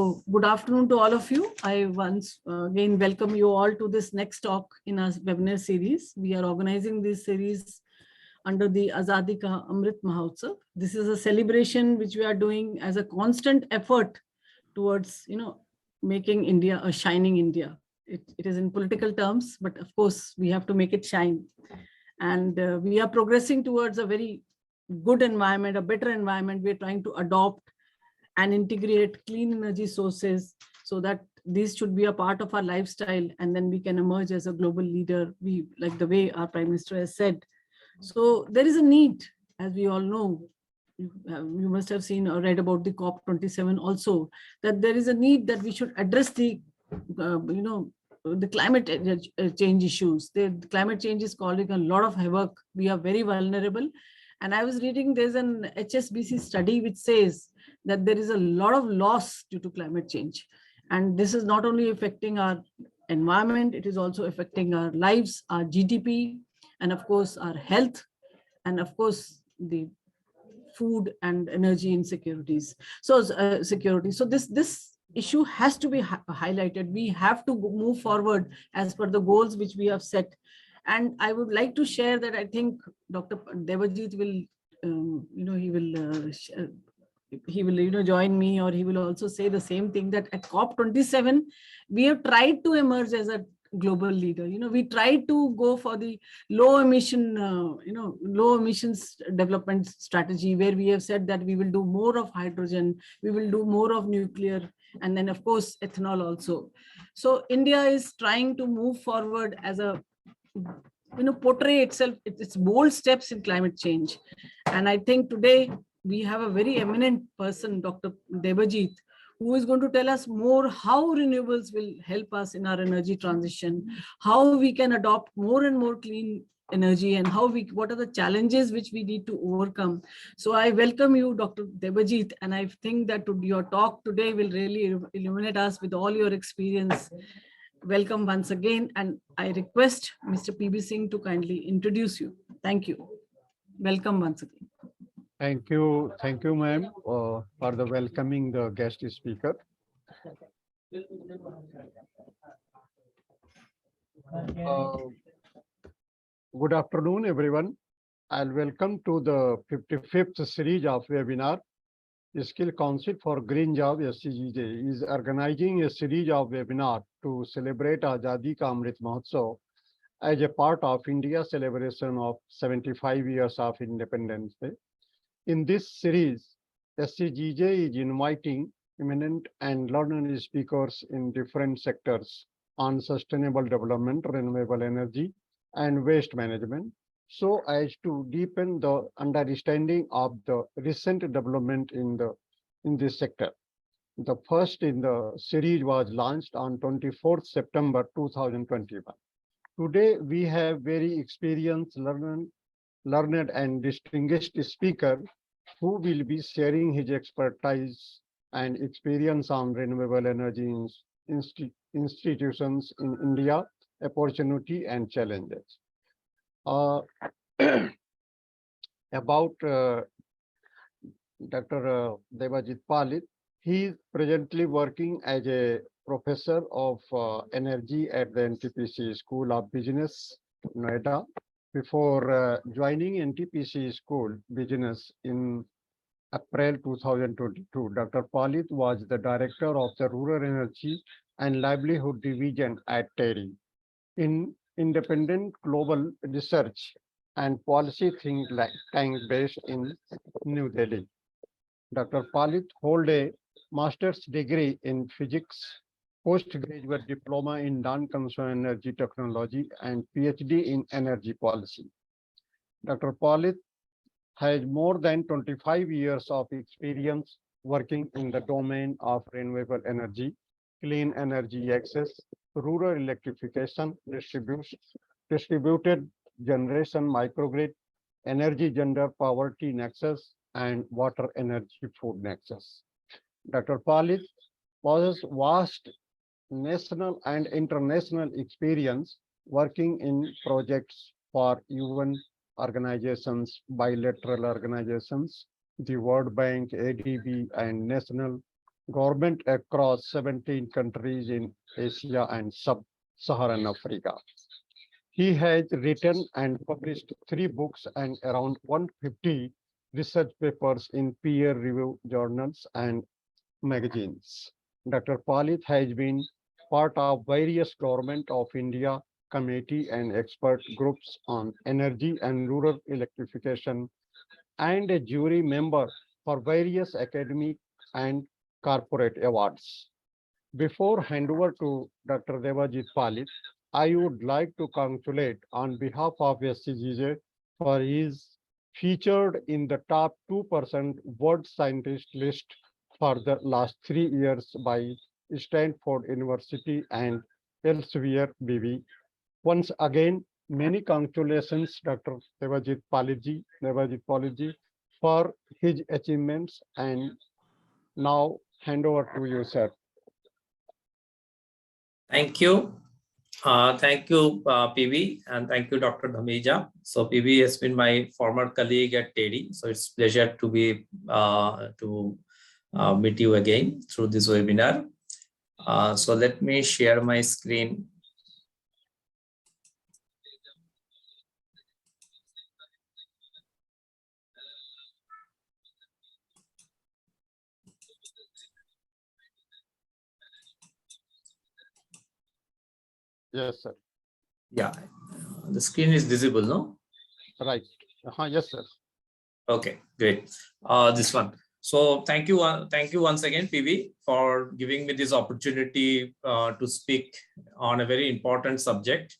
So good afternoon to all of you. I once again welcome you all to this next talk in our webinar series. We are organizing this series under the Azadi ka Amrit Mahotsav. This is a celebration which we are doing as a constant effort towards, making India a shining India. It is in political terms, but of course we have to make it shine. And we are progressing towards a very good environment, a better environment. We're trying to adopt and integrate clean energy sources so that these should be a part of our lifestyle, and then we can emerge as a global leader, like the way our Prime Minister has said. So there is a need, as we all know, you must have seen or read about the COP27 also, that there is a need that we should address the climate change issues. The climate change is causing a lot of havoc. We are very vulnerable. And I was reading, there's an HSBC study which says that there is a lot of loss due to climate change. And this is not only affecting our environment, it is also affecting our lives, our GDP, and of course, our health, and of course, the food and energy insecurities. So security. So this issue has to be highlighted. We have to move forward as per the goals which we have set. And I would like to share that I think Dr. Debajit will, he will join me, or he will also say the same thing, that at COP27, we have tried to emerge as a global leader. We tried to go for the low emissions development strategy, where we have said that we will do more of hydrogen, we will do more of nuclear, and then of course, ethanol also. So India is trying to move forward as a portray itself, its bold steps in climate change. And I think today we have a very eminent person, Dr. Debajit, who is going to tell us more how renewables will help us in our energy transition, how we can adopt more and more clean energy, and what are the challenges which we need to overcome. So I welcome you, Dr. Debajit, and I think that your talk today will really illuminate us with all your experience. Welcome once again, and I request Mr. PB Singh to kindly introduce you. Thank you. Welcome once again. Thank you, ma'am, for the welcoming the guest speaker. Good afternoon, everyone. I'll welcome to the 55th series of webinar. The Skill Council for Green Job, SCGJ, is organizing a series of webinars to celebrate Azadi ka Amrit Mahotsav as a part of India's celebration of 75 years of Independence Day. In this series, SCGJ is inviting eminent and learned speakers in different sectors on sustainable development, renewable energy, and waste management, so as to deepen the understanding of the recent development in this sector. The first in the series was launched on 24th September 2021. Today, we have very experienced, learned and distinguished speaker who will be sharing his expertise and experience on renewable energy institutions in India, opportunity and challenges. About Dr. Debajit Palit, he is presently working as a professor of energy at the NTPC School of Business, Noida. Before joining NTPC School Business in April 2022, Dr. Palit was the director of the Rural Energy and Livelihood Division at TERI. In independent global research and policy think tank based in New Delhi. Dr. Palit holds a master's degree in physics, postgraduate diploma in non-conventional energy technology, and PhD in energy policy. Dr. Palit has more than 25 years of experience working in the domain of renewable energy, clean energy access, rural electrification, distributed generation microgrid, energy gender poverty nexus, and water energy food nexus. Dr. Palit possesses vast national and international experience working in projects for UN organizations, bilateral organizations, the World Bank, ADB, and national government across 17 countries in Asia and sub-Saharan Africa. He has written and published 3 books and around 150 research papers in peer-reviewed journals and magazines. Dr. Palit has been part of various Government of India committee and expert groups on energy and rural electrification, and a jury member for various academic and corporate awards. Before hand over to Dr. Debajit Palit, I would like to congratulate on behalf of SCGJ for his featured in the top 2% world scientist list for the last 3 years by Stanford University and elsewhere BB. Once again, many congratulations, Dr. Debajit Palitji, for his achievements, and now hand over to you, sir. Thank you. Thank you, PV, and thank you, Dr. Dhameja. So PV has been my former colleague at TEDI, so it's a pleasure to be meet you again through this webinar. So let me share my screen. Yes, sir. Yeah, the screen is visible, no? Right. Yes, sir. Okay, great. This one. So thank you once again, PV, for giving me this opportunity to speak on a very important subject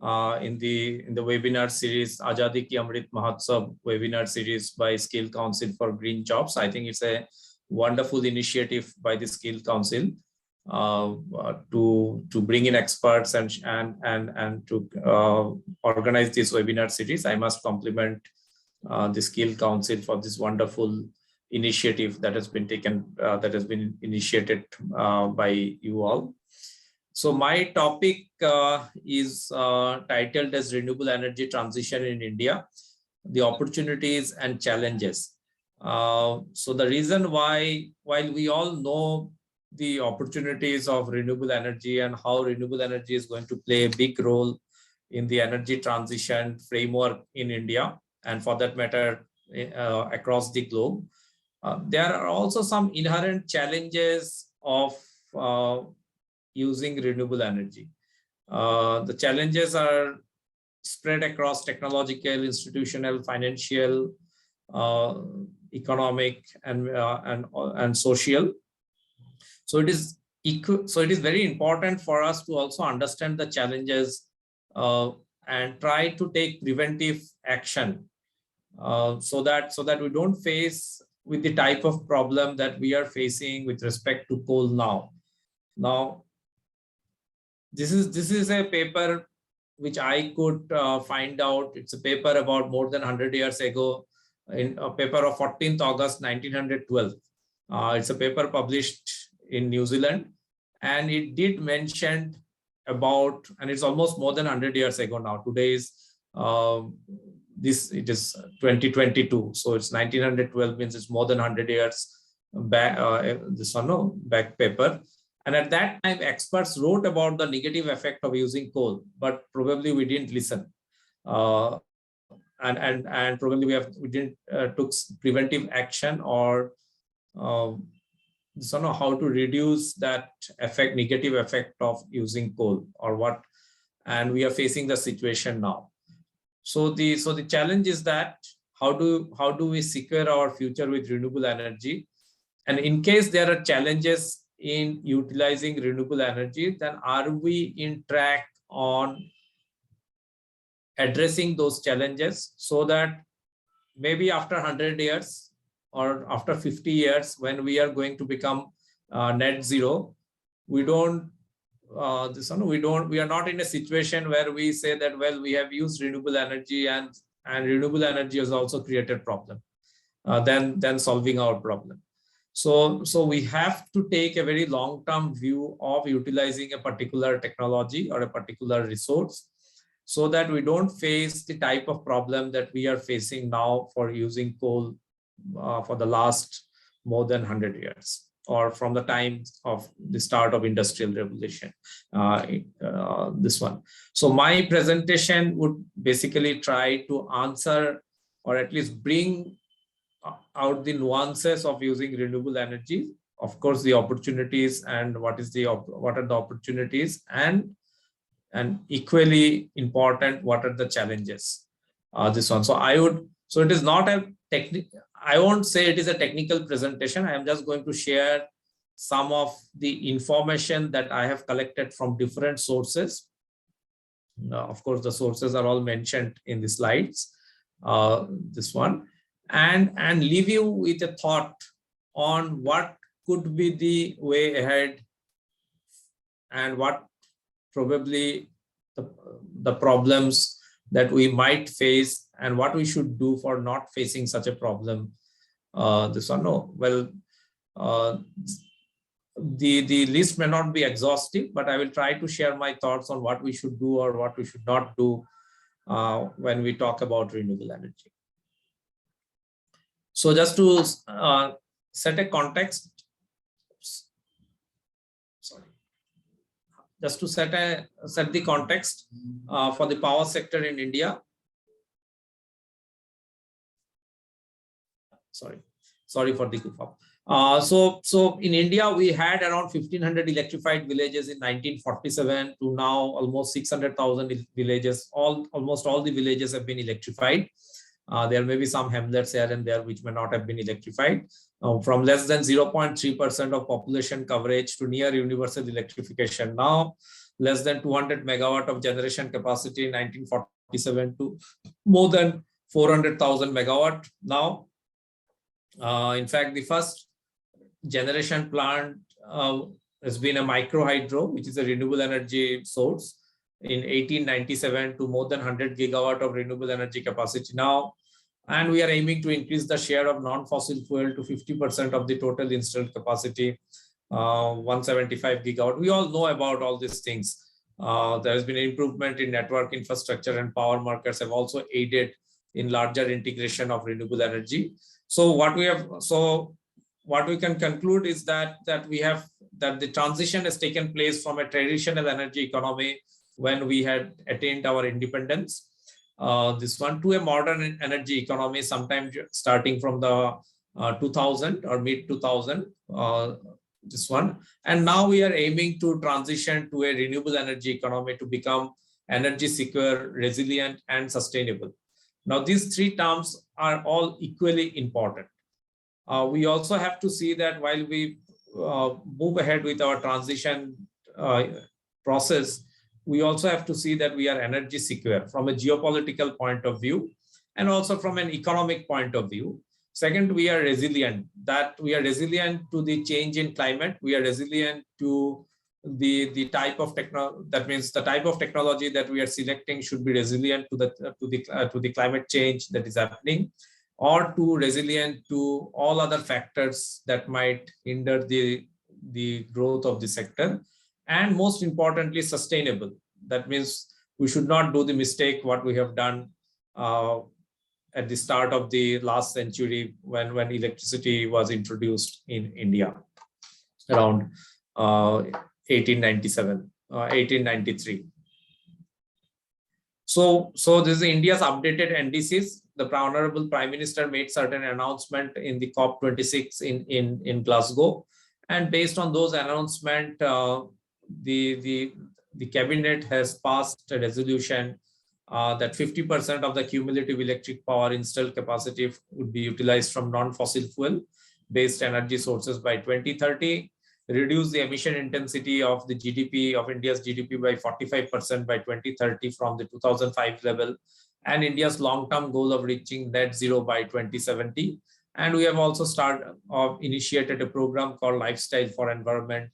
in the webinar series, Azadi Ki Amrit Mahotsav webinar series by Skill Council for Green Jobs. I think it's a wonderful initiative by the Skill Council to bring in experts and to organize this webinar series. I must compliment the Skill Council for this wonderful initiative that has been taken, that has been initiated by you all. So my topic is titled as Renewable Energy Transition in India, the Opportunities and Challenges. So the reason why, while we all know the opportunities of renewable energy and how renewable energy is going to play a big role in the energy transition framework in India, and for that matter, across the globe, there are also some inherent challenges of using renewable energy. The challenges are spread across technological, institutional, financial, economic, and social. So it is very important for us to also understand the challenges and try to take preventive action so that we don't face with the type of problem that we are facing with respect to coal now. Now, this is a paper which I could find out. It's a paper about more than 100 years ago, in a paper of 14th August 1912. It's a paper published in New Zealand, and it did mention about, and it's almost more than 100 years ago now. Today is it is 2022, so it's 1912 means it's more than 100 years back. Back paper, and at that time experts wrote about the negative effect of using coal, but probably we didn't listen, and probably we didn't took preventive action or how to reduce that effect, negative effect of using coal or what, and we are facing the situation now. So the challenge is that how do we secure our future with renewable energy, and in case there are challenges in utilizing renewable energy, then are we in track on addressing those challenges, so that maybe after 100 years or after 50 years, when we are going to become net zero, we are not in a situation where we say that, well, we have used renewable energy and renewable energy has also created problem, then solving our problem. So we have to take a very long-term view of utilizing a particular technology or a particular resource, so that we don't face the type of problem that we are facing now for using coal for the last more than 100 years. or from the time of the start of industrial revolution, this one. So my presentation would basically try to answer or at least bring out the nuances of using renewable energy, of course, the opportunities and what are the opportunities, and equally important, what are the challenges. This one. So it is not a technical, I won't say it is a technical presentation. I am just going to share some of the information that I have collected from different sources. Of course, the sources are all mentioned in the slides, this one, and leave you with a thought on what could be the way ahead and what probably the problems that we might face and what we should do for not facing such a problem. This one, no, well, the list may not be exhaustive, but I will try to share my thoughts on what we should do or what we should not do when we talk about renewable energy. So just to set a context, just to set the context for the power sector in India. Sorry for the goof up. So in India, we had around 1,500 electrified villages in 1947 to now almost 600,000 villages. Almost all the villages have been electrified. There may be some hamlets here and there which may not have been electrified. From less than 0.3% of population coverage to near universal electrification. Now, less than 200 megawatt of generation capacity in 1947 to more than 400,000 megawatt now. In fact, the first generation plant has been a micro hydro, which is a renewable energy source, in 1897 to more than 100 gigawatt of renewable energy capacity now. And we are aiming to increase the share of non-fossil fuel to 50% of the total installed capacity, 175 gigawatt. We all know about all these things. There has been an improvement in network infrastructure, and power markets have also aided in larger integration of renewable energy. So what we can conclude is that the transition has taken place from a traditional energy economy when we had attained our independence, this one, to a modern energy economy, sometime starting from the 2000 or mid 2000, this one. And now we are aiming to transition to a renewable energy economy to become energy secure, resilient, and sustainable. Now, these three terms are all equally important. We also have to see that while we move ahead with our transition process, we also have to see that we are energy secure from a geopolitical point of view and also from an economic point of view. Second, we are resilient, that we are resilient to the change in climate. We are resilient to the type of technology, that means the type of technology that we are selecting should be resilient to the climate change that is happening, or to resilient to all other factors that might hinder the growth of the sector. And most importantly, sustainable. That means we should not do the mistake what we have done at the start of the last century when electricity was introduced in India around 1893. So this is India's updated NDCs. The Honorable Prime Minister made certain announcement in the COP26 in Glasgow, and based on those announcements, the cabinet has passed a resolution that 50% of the cumulative electric power installed capacity would be utilized from non-fossil fuel based energy sources by 2030, reduce the emission intensity of the GDP of India's GDP by 45% by 2030 from the 2005 level, and India's long-term goal of reaching net zero by 2070. And we have also initiated a program called Lifestyle for Environment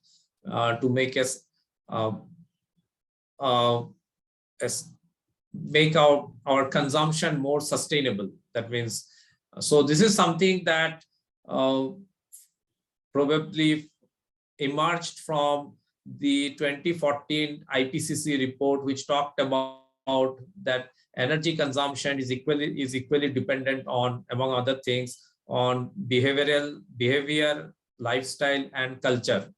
to make us make our consumption more sustainable. That means, so this is something that probably emerged from the 2014 IPCC report, which talked about that energy consumption is equally dependent on, among other things, on behavior, lifestyle, and culture.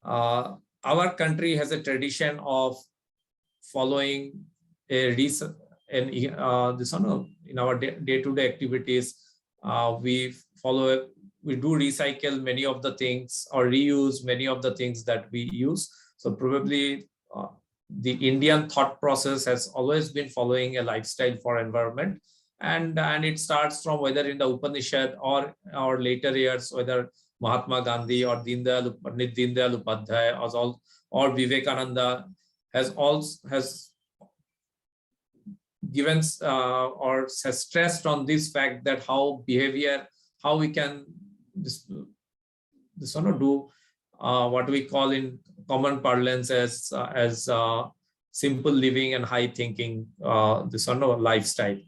Our country has a tradition of following in our day-to-day activities. We do recycle many of the things or reuse many of the things that we use. So probably the Indian thought process has always been following a lifestyle for environment. And it starts from whether in the Upanishad or later years, whether Mahatma Gandhi or Pandit Deendayal Upadhyay or Vivekananda has given or has stressed on this fact that how we can do what we call in common parlance as simple living and high thinking, lifestyle.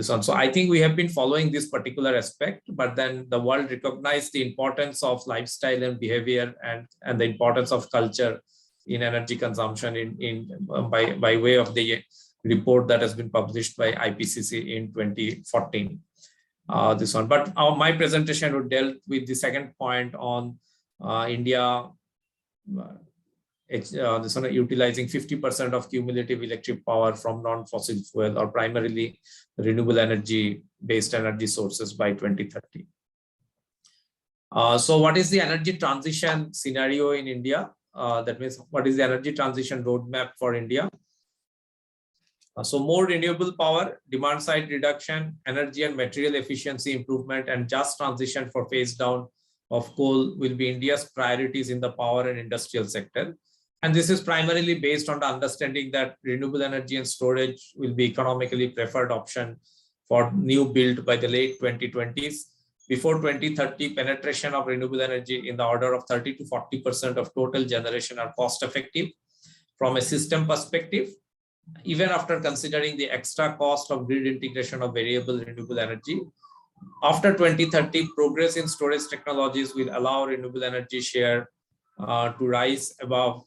So I think we have been following this particular aspect, but then the world recognized the importance of lifestyle and behavior and the importance of culture in energy consumption by way of the report that has been published by IPCC in 2014. But my presentation would deal with the second point on India utilizing 50% of cumulative electric power from non-fossil fuel or primarily renewable energy based energy sources by 2030. So what is the energy transition scenario in India? That means what is the energy transition roadmap for India? So more renewable power, demand side reduction, energy and material efficiency improvement, and just transition for phase down of coal will be India's priorities in the power and industrial sector. And this is primarily based on the understanding that renewable energy and storage will be economically preferred option for new build by the late 2020s. Before 2030, penetration of renewable energy in the order of 30 to 40% of total generation are cost effective from a system perspective, even after considering the extra cost of grid integration of variable renewable energy. After 2030, progress in storage technologies will allow renewable energy share to rise above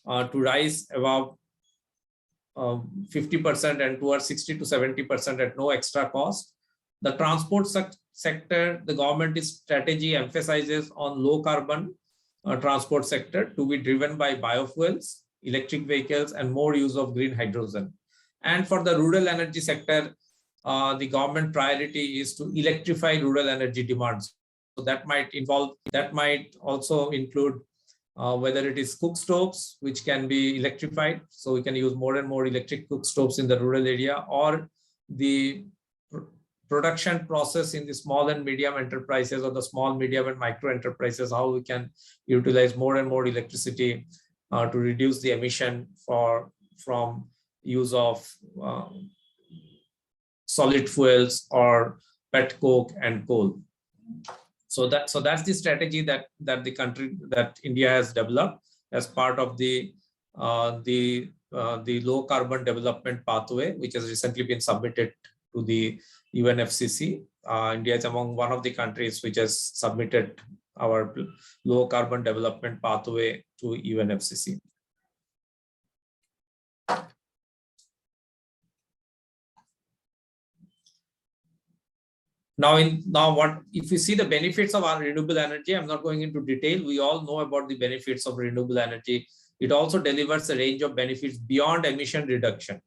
50% and towards 60 to 70% at no extra cost. The transport sector, the government strategy emphasizes on low carbon transport sector to be driven by biofuels, electric vehicles, and more use of green hydrogen. And for the rural energy sector, the government priority is to electrify rural energy demands. So that might also include whether it is cook stoves, which can be electrified, so we can use more and more electric cook stoves in the rural area, or the production process in the small and medium enterprises or the small, medium and micro enterprises, how we can utilize more and more electricity to reduce the emission from use of solid fuels or pet coke and coal. So that's the strategy that India has developed as part of the low carbon development pathway, which has recently been submitted to the UNFCCC. India is among one of the countries which has submitted our low carbon development pathway to UNFCCC. Now, if we see the benefits of our renewable energy, I'm not going into detail. We all know about the benefits of renewable energy. It also delivers a range of benefits beyond emission reduction.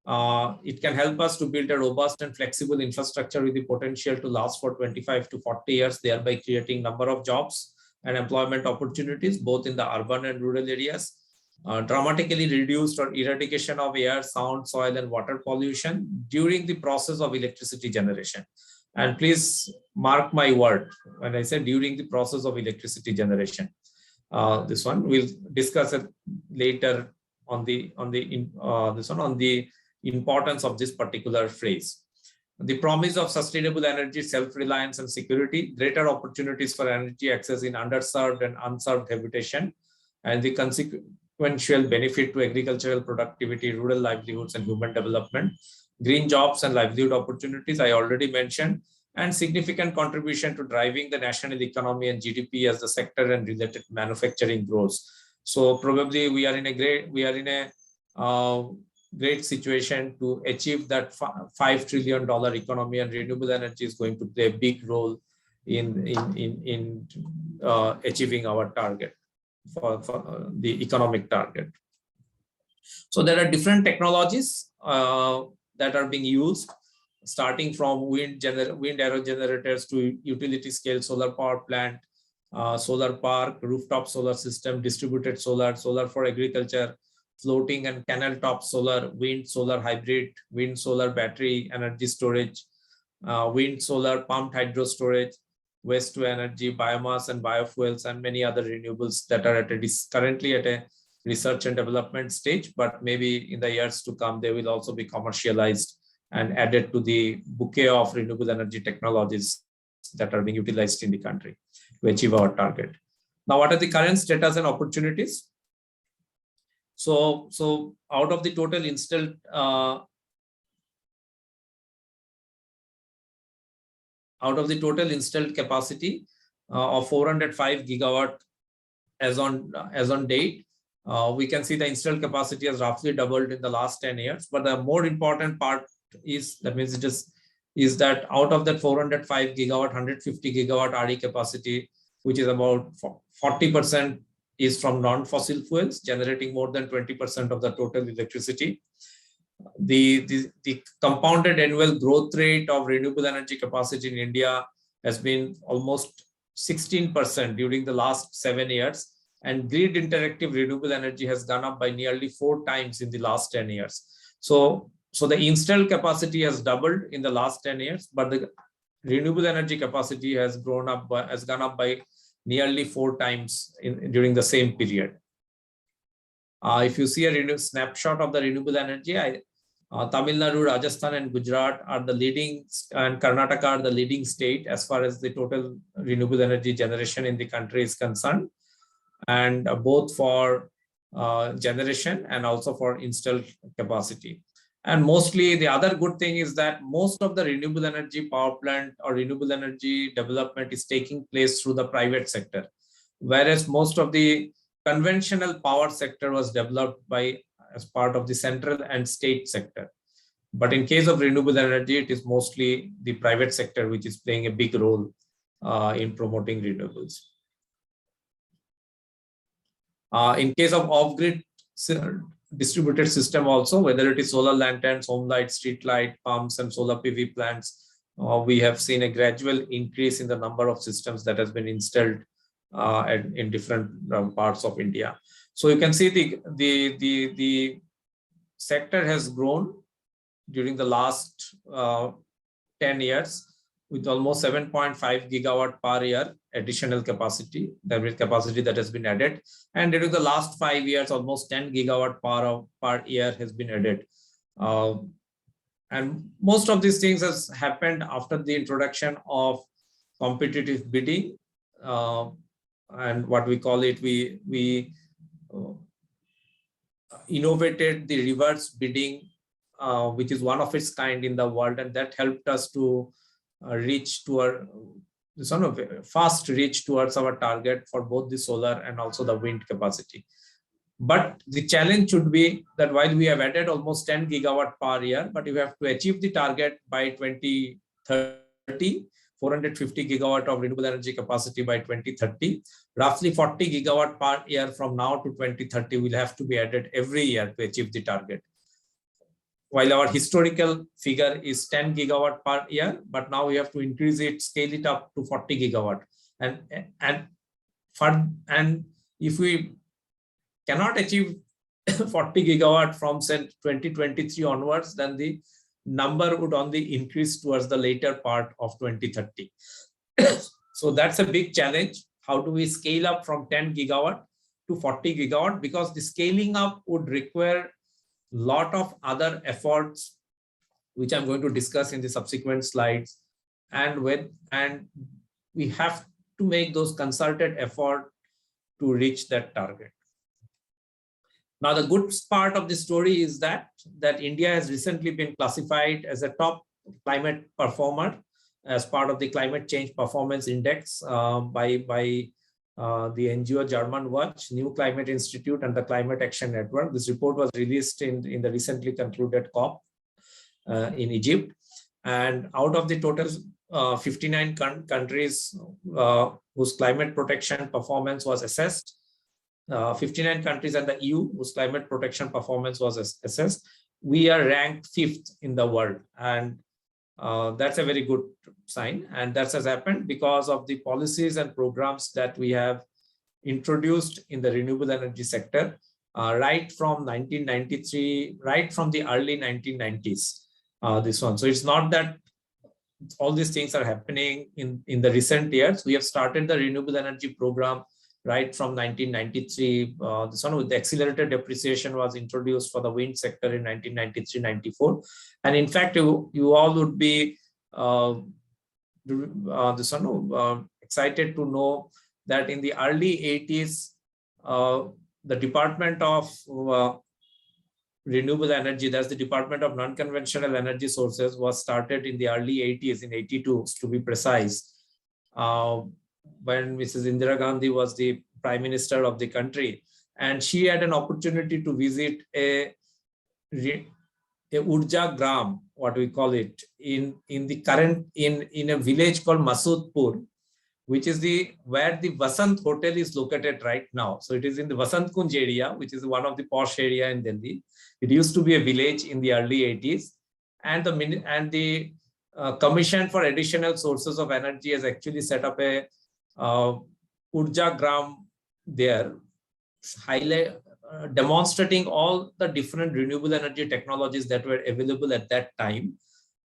It can help us to build a robust and flexible infrastructure with the potential to last for 25 to 40 years, thereby creating a number of jobs and employment opportunities, both in the urban and rural areas. Dramatically reduced or eradication of air, sound, soil, and water pollution during the process of electricity generation. And please mark my word when I say during the process of electricity generation. This one we'll discuss it later on the importance of this particular phrase. The promise of sustainable energy, self-reliance and security, greater opportunities for energy access in underserved and unserved habitation, and the consequential benefit to agricultural productivity, rural livelihoods and human development. Green jobs and livelihood opportunities, I already mentioned, and significant contribution to driving the national economy and GDP as the sector and related manufacturing grows. So probably we are in a great situation to achieve that $5 trillion economy, and renewable energy is going to play a big role in achieving our target for the economic target. So there are different technologies that are being used, starting from wind aerogenerators to utility scale solar power plant, solar park, rooftop solar system, distributed solar, solar for agriculture, floating and canal top solar, wind solar hybrid, wind solar battery energy storage, wind solar pumped hydro storage, waste to energy, biomass and biofuels, and many other renewables that are currently at a research and development stage, but maybe in the years to come, they will also be commercialized and added to the bouquet of renewable energy technologies that are being utilized in the country to achieve our target. Now, what are the current status and opportunities? So out of the total installed capacity of 405 gigawatt as on date, we can see the installed capacity has roughly doubled in the last 10 years. But the more important part is that out of that 405 gigawatt, 150 gigawatt RE capacity, which is about 40%, is from non-fossil fuels, generating more than 20% of the total electricity. The compounded annual growth rate of renewable energy capacity in India has been almost 16% during the last 7 years. And grid interactive renewable energy has gone up by nearly 4 times in the last 10 years. So the installed capacity has doubled in the last 10 years, but the renewable energy capacity has gone up by nearly 4 times during the same period. If you see a snapshot of the renewable energy, Tamil Nadu, Rajasthan, and Gujarat are the leading, and Karnataka are the leading state as far as the total renewable energy generation in the country is concerned, and both for generation and also for installed capacity. And mostly the other good thing is that most of the renewable energy power plant or renewable energy development is taking place through the private sector, whereas most of the conventional power sector was developed as part of the central and state sector. But in case of renewable energy, it is mostly the private sector which is playing a big role in promoting renewables. In case of off-grid distributed system also, whether it is solar lanterns, home lights, street light, pumps, and solar PV plants, we have seen a gradual increase in the number of systems that has been installed in different parts of India. So you can see the sector has grown during the last 10 years with almost 7.5 gigawatt per year additional capacity, that has been added. And during the last 5 years, almost 10 gigawatt per year has been added. And most of these things has happened after the introduction of competitive bidding. And what we call it, we innovated the reverse bidding, which is one of its kind in the world, and that helped us to reach to our fast reach towards our target for both the solar and also the wind capacity. But the challenge should be that while we have added almost 10 gigawatt per year, but we have to achieve the target by 2030, 450 gigawatt of renewable energy capacity by 2030, roughly 40 gigawatt per year from now to 2030 will have to be added every year to achieve the target. While our historical figure is 10 gigawatt per year, but now we have to increase it, scale it up to 40 gigawatt. And if we cannot achieve 40 gigawatt from say 2023 onwards, then the number would only increase towards the later part of 2030. So that's a big challenge. How do we scale up from 10 gigawatt to 40 gigawatt? Because the scaling up would require lot of other efforts, which I'm going to discuss in the subsequent slides. And we have to make those concerted effort to reach that target. Now, the good part of the story is that India has recently been classified as a top climate performer as part of the Climate Change Performance Index by the NGO German Watch, New Climate Institute, and the Climate Action Network. This report was released in the recently concluded COP in Egypt. And out of the total 59 countries whose climate protection performance was assessed, 59 countries and the EU whose climate protection performance was assessed, we are ranked 5th in the world. And that's a very good sign. And that has happened because of the policies and programs that we have introduced in the renewable energy sector right from 1993, right from the early 1990s. This one. So it's not that all these things are happening in the recent years. We have started the renewable energy program right from 1993. This one with the accelerated depreciation was introduced for the wind sector in 1993-94. And in fact, you all would be excited to know that in the early 80s, the Department of Renewable Energy, that's the Department of Non-Conventional Energy Sources, was started in the early 80s, in 82 to be precise, when Mrs. Indira Gandhi was the Prime Minister of the country. And she had an opportunity to visit a Urja Gram, what we call it, in a village called Masoodpur, which is where the Vasant Hotel is located right now. So it is in the Vasant Kunj area, which is one of the posh area in Delhi. It used to be a village in the early 80s, and the Commission for Additional Sources of Energy has actually set up a Urja Gram there, demonstrating all the different renewable energy technologies that were available at that time.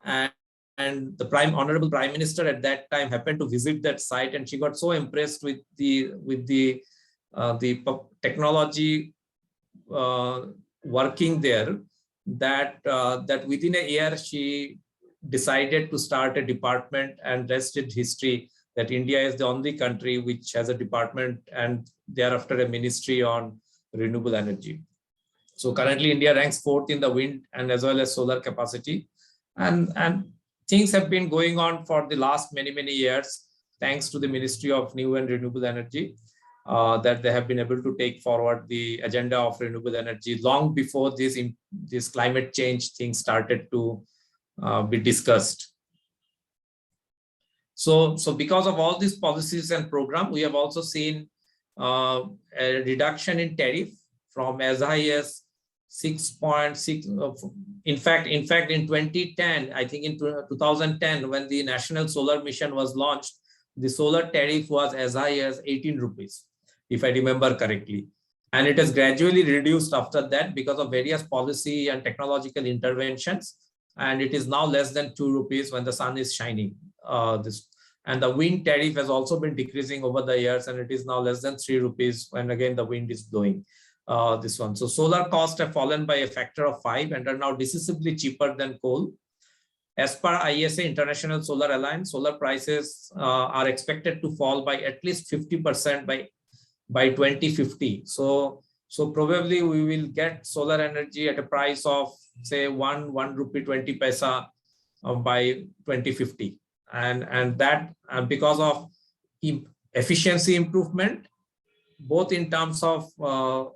And the Honorable Prime Minister at that time happened to visit that site, and she got so impressed with the technology working there that within a year she decided to start a department, and rest is history. That India is the only country which has a department and thereafter a ministry on renewable energy. So currently India ranks 4th in the wind and as well as solar capacity, and things have been going on for the last many years, thanks to the Ministry of New and Renewable Energy, that they have been able to take forward the agenda of renewable energy long before this climate change thing started to be discussed. So because of all these policies and program, we have also seen a reduction in tariff from as high as 6.6. In fact, in 2010, I think in 2010, when the National Solar Mission was launched, the solar tariff was as high as 18 rupees, if I remember correctly. And it has gradually reduced after that because of various policy and technological interventions. And it is now less than 2 rupees when the sun is shining. And the wind tariff has also been decreasing over the years, and it is now less than 3 rupees when again the wind is blowing. This one. So solar costs have fallen by a factor of 5 and are now decisively cheaper than coal. As per ISA, International Solar Alliance, solar prices are expected to fall by at least 50% by 2050. So probably we will get solar energy at a price of say 1 rupee 20 paisa by 2050. And that because of efficiency improvement, both in terms of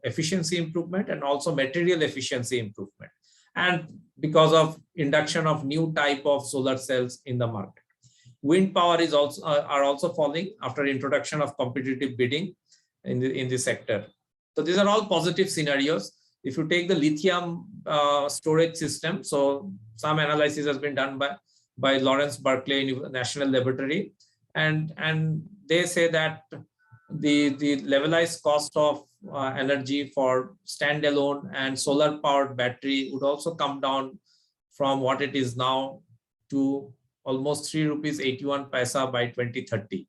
efficiency improvement and also material efficiency improvement, and because of induction of new type of solar cells in the market. Wind power is also falling after introduction of competitive bidding in the sector. So these are all positive scenarios. If you take the lithium storage system, so some analysis has been done by Lawrence Berkeley National Laboratory, and they say that the levelized cost of energy for standalone and solar powered battery would also come down from what it is now to almost 3 rupees 81 paisa by 2030.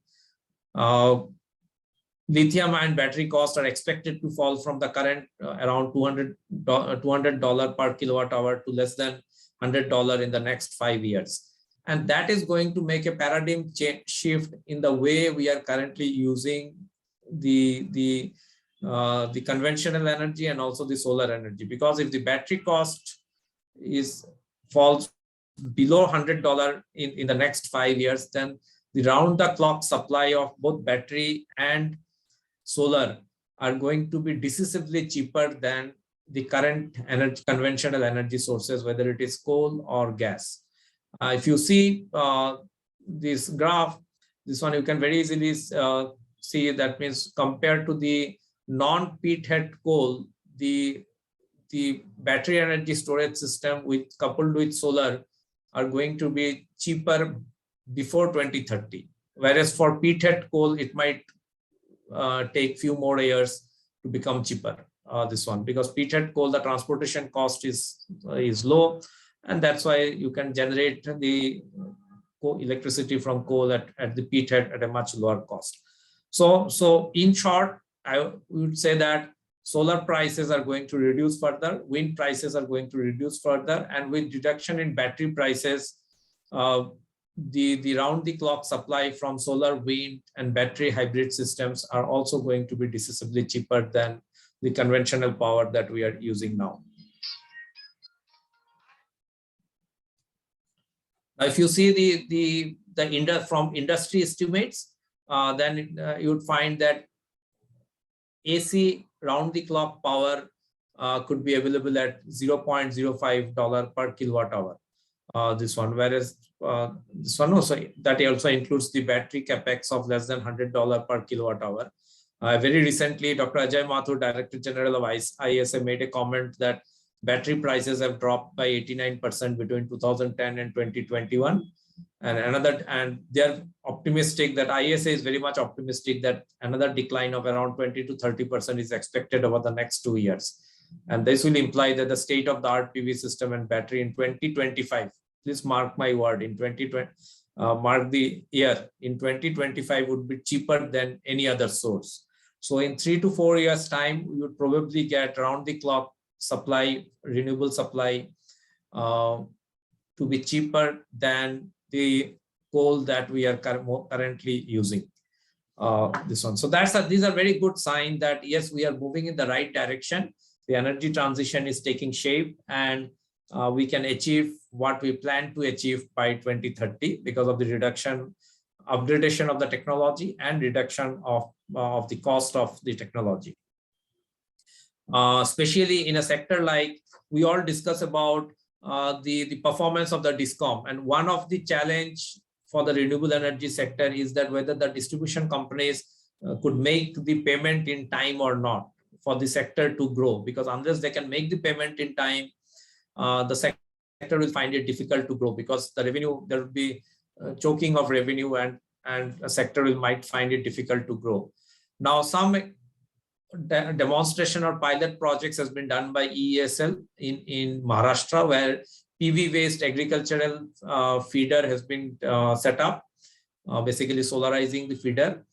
Lithium ion battery costs are expected to fall from the current around $200 per kilowatt hour to less than $100 in the next 5 years. And that is going to make a paradigm shift in the way we are currently using the conventional energy and also the solar energy. Because if the battery cost falls below $100 in the next 5 years, then the round-the-clock supply of both battery and solar are going to be decisively cheaper than the current conventional energy sources, whether it is coal or gas. If you see this graph, this one you can very easily see, that means compared to the non-peat head coal, the battery energy storage system coupled with solar are going to be cheaper before 2030. Whereas for peat head coal, it might take few more years to become cheaper. This one, because peat head coal, the transportation cost is low, and that's why you can generate the electricity from coal at the peat head at a much lower cost. So in short, I would say that solar prices are going to reduce further, wind prices are going to reduce further, and with reduction in battery prices, the round-the-clock supply from solar, wind, and battery hybrid systems are also going to be decisively cheaper than the conventional power that we are using now. Now, if you see from industry estimates, then you would find that AC round-the-clock power could be available at $0.05 per kilowatt hour. This one, whereas this one also, that also includes the battery capex of less than $100 per kilowatt hour. Very recently, Dr. Ajay Mathur, Director General of IESA, made a comment that battery prices have dropped by 89% between 2010 and 2021. And they're optimistic that IESA is very much optimistic that another decline of around 20 to 30% is expected over the next 2 years. And this will imply that the state-of-the-art PV system and battery in 2025, please mark my word, in 2020, mark the year, in 2025 would be cheaper than any other source. So in 3 to 4 years time, we would probably get round-the-clock supply, renewable supply to be cheaper than the coal that we are currently using. This one. So these are very good signs that yes, we are moving in the right direction. The energy transition is taking shape, and we can achieve what we plan to achieve by 2030 because of the upgradation of the technology and reduction of the cost of the technology. Especially in a sector like, we all discuss about the performance of the DISCOM, and one of the challenge for the renewable energy sector is that whether the distribution companies could make the payment in time or not for the sector to grow, because unless they can make the payment in time, the sector will find it difficult to grow, because the revenue, there will be choking of revenue, and a sector might find it difficult to grow. Now, some demonstration or pilot projects has been done by EESL in Maharashtra, where PV-based agricultural feeder has been set up, basically solarizing the feeder,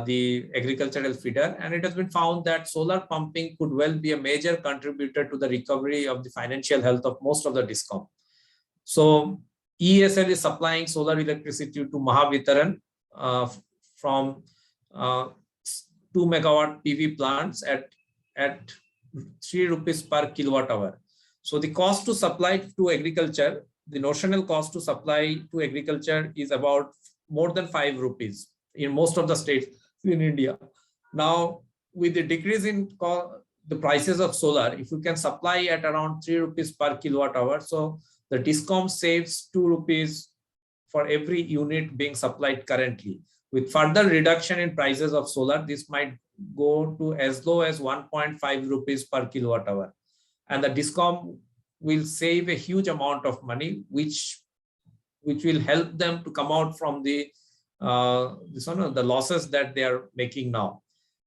the agricultural feeder, and it has been found that solar pumping could well be a major contributor to the recovery of the financial health of most of the DISCOM. So EESL is supplying solar electricity to Mahavitaran from 2 megawatt PV plants at 3 rupees per kilowatt hour. So the cost to supply to agriculture, the notional cost to supply to agriculture is about more than 5 rupees in most of the states in India. Now, with the decrease in the prices of solar, if you can supply at around 3 rupees per kilowatt hour, so the DISCOM saves 2 rupees for every unit being supplied currently. With further reduction in prices of solar, this might go to as low as 1.5 rupees per kilowatt hour. And the DISCOM will save a huge amount of money, which will help them to come out from the losses that they are making now.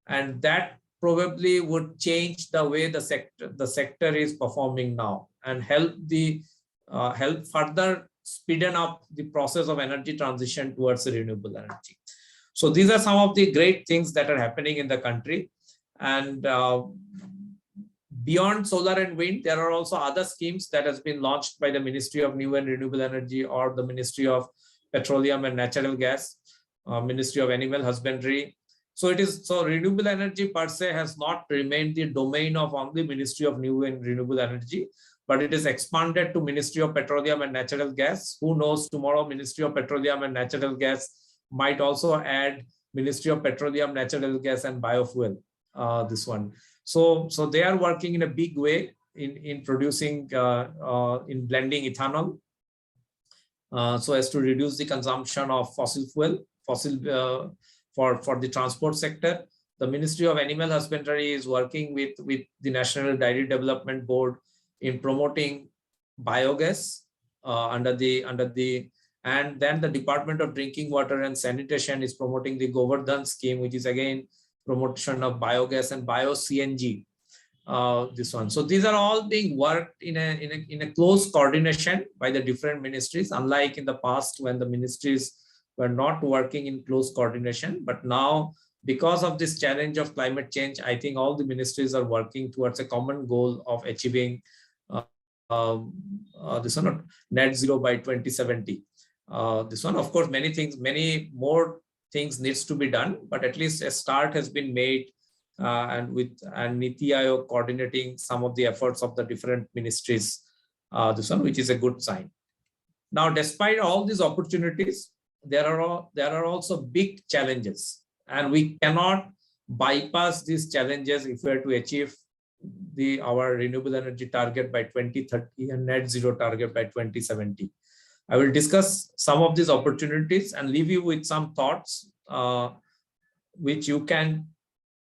And that probably would change the way the sector is performing now, and help further speeden up the process of energy transition towards renewable energy. So these are some of the great things that are happening in the country. And beyond solar and wind, there are also other schemes that has been launched by the Ministry of New and Renewable Energy, or the Ministry of Petroleum and Natural Gas, Ministry of Animal Husbandry. So renewable energy per se has not remained the domain of only Ministry of New and Renewable Energy, but it is expanded to Ministry of Petroleum and Natural Gas. Who knows, tomorrow Ministry of Petroleum and Natural Gas might also add Ministry of Petroleum, Natural Gas and Biofuel, this one. So they are working in a big way in producing, in blending ethanol, so as to reduce the consumption of fossil fuel, for the transport sector. The Ministry of Animal Husbandry is working with the National Dairy Development Board in promoting biogas and then the Department of Drinking Water and Sanitation is promoting the Govardhan scheme, which is again promotion of biogas and bio-CNG. This one. So these are all being worked in a close coordination by the different ministries, unlike in the past when the ministries were not working in close coordination. But now, because of this challenge of climate change, I think all the ministries are working towards a common goal of achieving this one, net zero by 2070. This one, of course, many more things needs to be done, but at least a start has been made, and Niti Aayog coordinating some of the efforts of the different ministries, this one, which is a good sign. Now, despite all these opportunities, there are also big challenges, and we cannot bypass these challenges if we are to achieve our renewable energy target by 2030 and net zero target by 2070. I will discuss some of these opportunities and leave you with some thoughts, which you can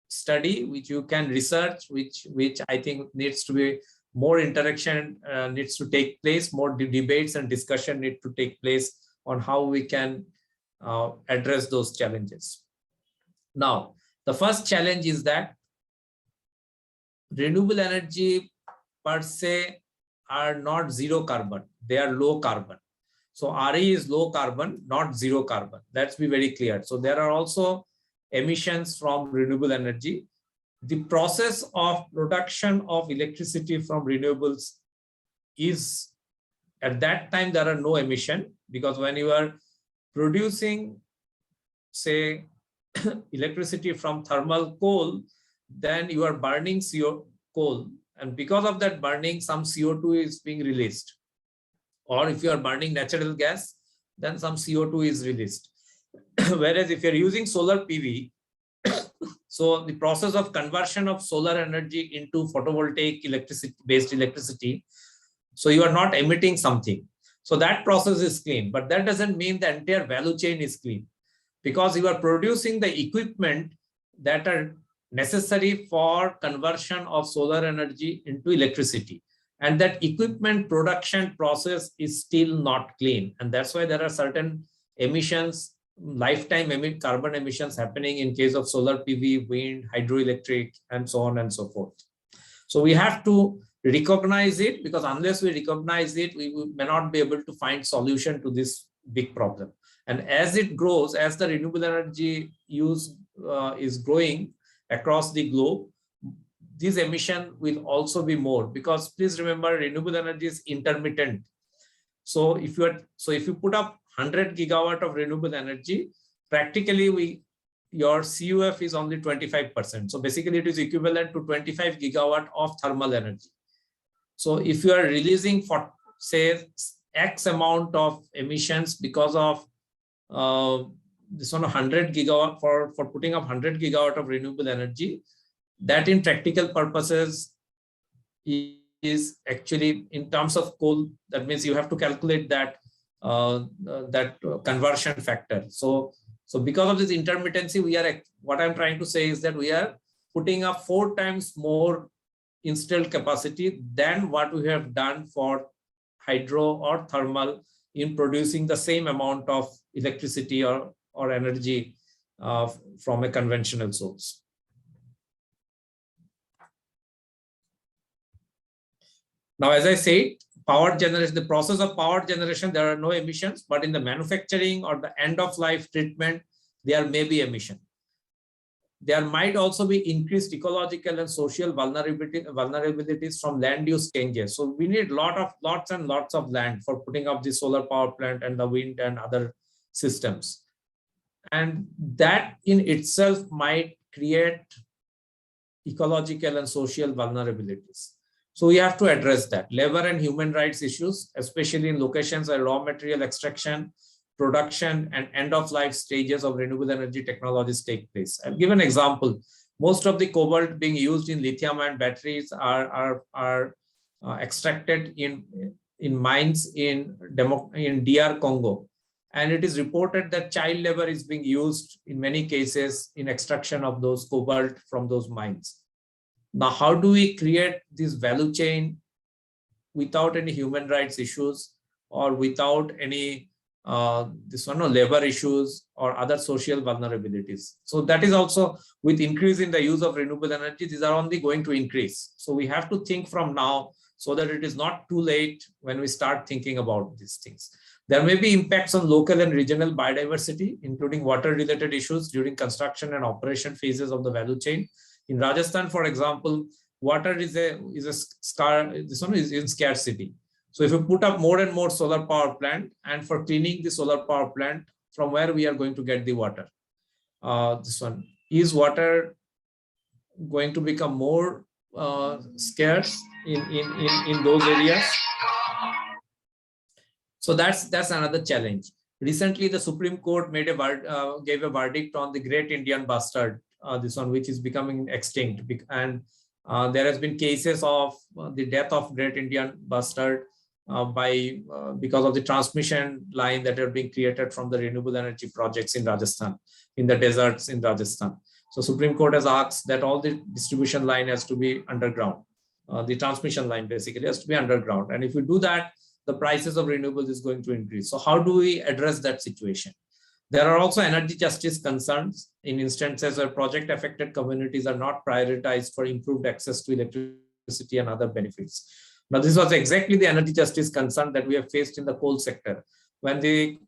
study, which you can research, which I think needs to be more interaction, needs to take place, more debates and discussion need to take place on how we can address those challenges. Now, the first challenge is that renewable energy per se are not zero carbon, they are low carbon. So RE is low carbon, not zero carbon. Let's be very clear. So there are also emissions from renewable energy. The process of production of electricity from renewables is, at that time, there are no emission, because when you are producing, say, electricity from thermal coal, then you are burning coal. And because of that burning, some CO2 is being released. Or if you are burning natural gas, then some CO2 is released. Whereas if you're using solar PV, so the process of conversion of solar energy into photovoltaic based electricity, so you are not emitting something. So that process is clean, but that doesn't mean the entire value chain is clean, because you are producing the equipment that are necessary for conversion of solar energy into electricity. And that equipment production process is still not clean. And that's why there are certain emissions, lifetime carbon emissions happening in case of solar PV, wind, hydroelectric, and so on and so forth. So we have to recognize it, because unless we recognize it, we may not be able to find solution to this big problem. And as it grows, as the renewable energy use is growing across the globe, this emission will also be more, because please remember, renewable energy is intermittent. So if you put up 100 gigawatt of renewable energy, practically your CUF is only 25%. So basically it is equivalent to 25 gigawatt of thermal energy. So if you are releasing for, say, X amount of emissions because of this one 100 gigawatt for putting up 100 gigawatt of renewable energy, that in practical purposes is actually, in terms of coal, that means you have to calculate that conversion factor. So because of this intermittency, what I'm trying to say is that we are putting up 4 times more installed capacity than what we have done for hydro or thermal in producing the same amount of electricity or energy from a conventional source. Now, as I said, power generation, the process of power generation, there are no emissions, but in the manufacturing or the end of life treatment, there may be emission. There might also be increased ecological and social vulnerabilities from land use changes. So we need lots and lots of land for putting up the solar power plant and the wind and other systems. And that in itself might create ecological and social vulnerabilities. So we have to address that. Labor and human rights issues, especially in locations where raw material extraction production and end-of-life stages of renewable energy technologies take place. I'll give an example. Most of the cobalt being used in lithium-ion batteries are extracted in mines in DR Congo. And it is reported that child labor is being used in many cases in extraction of those cobalt from those mines. Now, how do we create this value chain without any human rights issues or without any labor issues or other social vulnerabilities? So that is also, with increase in the use of renewable energy, these are only going to increase. So we have to think from now so that it is not too late when we start thinking about these things. There may be impacts on local and regional biodiversity, including water-related issues during construction and operation phases of the value chain. In Rajasthan, for example, water is in scarcity. So if you put up more and more solar power plant, and for cleaning the solar power plant, from where we are going to get the water? Is water going to become more scarce in those areas? So that's another challenge. Recently, the Supreme Court gave a verdict on the Great Indian Bustard, which is becoming extinct, and there has been cases of the death of Great Indian Bustard because of the transmission line that are being created from the renewable energy projects in Rajasthan, in the deserts in Rajasthan. So Supreme Court has asked that all the distribution line has to be underground. The transmission line basically has to be underground. And if we do that, the prices of renewables is going to increase. So how do we address that situation? There are also energy justice concerns in instances where project affected communities are not prioritized for improved access to electricity and other benefits. Now, this was exactly the energy justice concern that we have faced in the coal sector. When the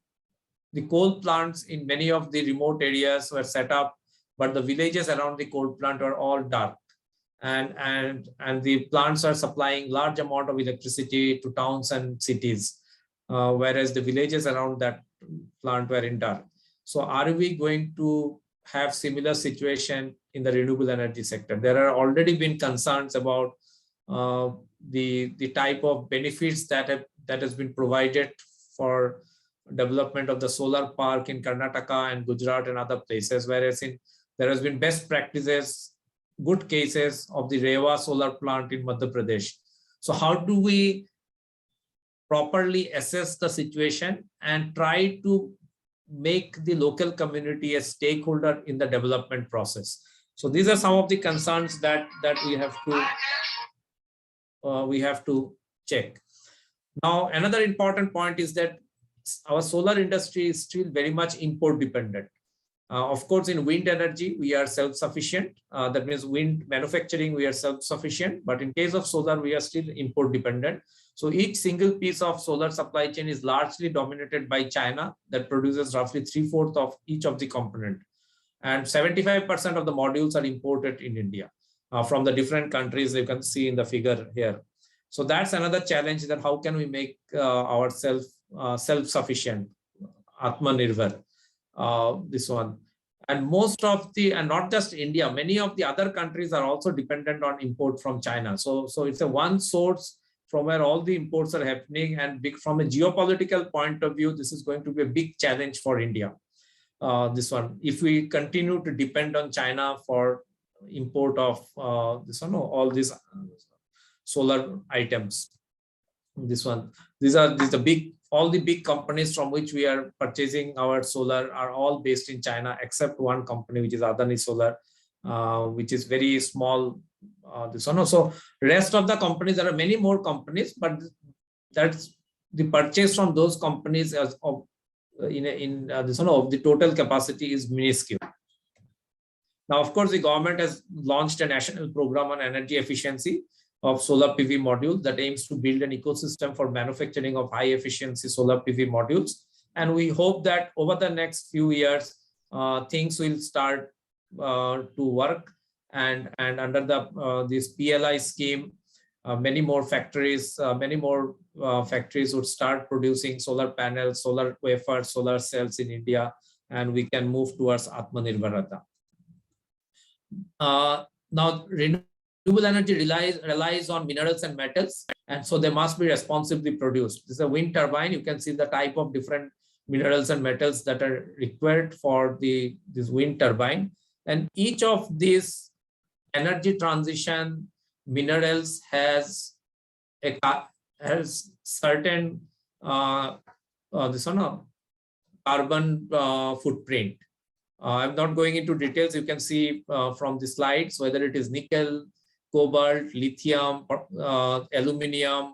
coal plants in many of the remote areas were set up, but the villages around the coal plant are all dark. And the plants are supplying large amount of electricity to towns and cities, whereas the villages around that plant were in dark. So are we going to have similar situation in the renewable energy sector? There are already been concerns about the type of benefits that has been provided for development of the solar park in Karnataka and Gujarat and other places, whereas there has been best practices, good cases of the Rewa solar plant in Madhya Pradesh. So how do we properly assess the situation and try to make the local community a stakeholder in the development process? So these are some of the concerns that we have to check. Now, another important point is that our solar industry is still very much import dependent. Of course, in wind energy, we are self-sufficient. That means wind manufacturing, we are self-sufficient. But in case of solar, we are still import dependent. So each single piece of solar supply chain is largely dominated by China, that produces roughly 3/4 of each of the component. And 75% of the modules are imported in India from the different countries you can see in the figure here. So that's another challenge, that how can we make ourselves self-sufficient, Atmanirbhar. This one. And most of and not just India, many of the other countries are also dependent on import from China. So it's a one source from where all the imports are happening, and from a geopolitical point of view, this is going to be a big challenge for India. This one, if we continue to depend on China for import of all these solar items. This one, all the big companies from which we are purchasing our solar are all based in China, except one company, which is Adani Solar, which is very small. So rest of the companies, there are many more companies, but that's the purchase from those companies of the total capacity is minuscule. Now, of course, the government has launched a national program on energy efficiency of solar PV modules that aims to build an ecosystem for manufacturing of high efficiency solar PV modules. And we hope that over the next few years, things will start to work. And under this PLI scheme, many more factories would start producing solar panels, solar wafers, solar cells in India, and we can move towards Atmanirbharata. Now, renewable energy relies on minerals and metals, and so they must be responsibly produced. This is a wind turbine. You can see the type of different minerals and metals that are required for this wind turbine. And each of these energy transition minerals has certain carbon footprint. I'm not going into details. You can see from the slides, whether it is nickel, cobalt, lithium, aluminium,